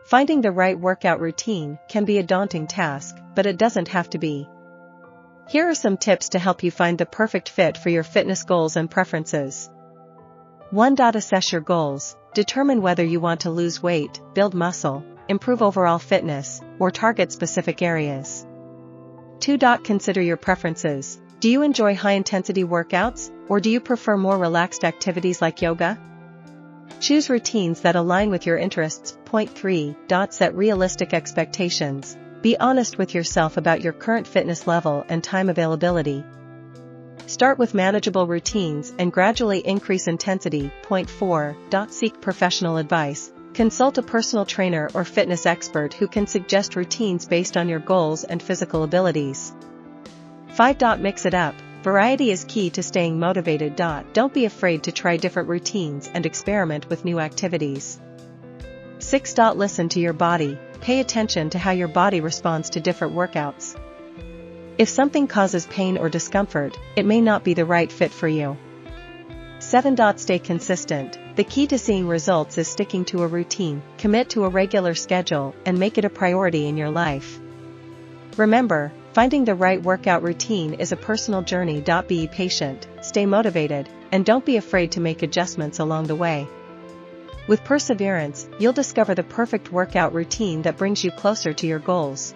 Finding the right workout routine can be a daunting task, but it doesn't have to be. Here are some tips to help you find the perfect fit for your fitness goals and preferences. 1. Assess your goals. Determine whether you want to lose weight, build muscle, improve overall fitness, or target specific areas. 2. Consider your preferences. Do you enjoy high-intensity workouts, or do you prefer more relaxed activities like yoga? Choose routines that align with your interests. 3. Set realistic expectations. Be honest with yourself about your current fitness level and time availability. Start with manageable routines and gradually increase intensity. 4. Seek professional advice. Consult a personal trainer or fitness expert who can suggest routines based on your goals and physical abilities. 5. Mix it up. Variety is key to staying motivated. Don't be afraid to try different routines and experiment with new activities. 6. Listen to your body. Pay attention to how your body responds to different workouts. If something causes pain or discomfort, it may not be the right fit for you. 7. Stay consistent. The key to seeing results is sticking to a routine. Commit to a regular schedule and make it a priority in your life. Remember, finding the right workout routine is a personal journey. Be patient, stay motivated, and don't be afraid to make adjustments along the way. With perseverance, you'll discover the perfect workout routine that brings you closer to your goals.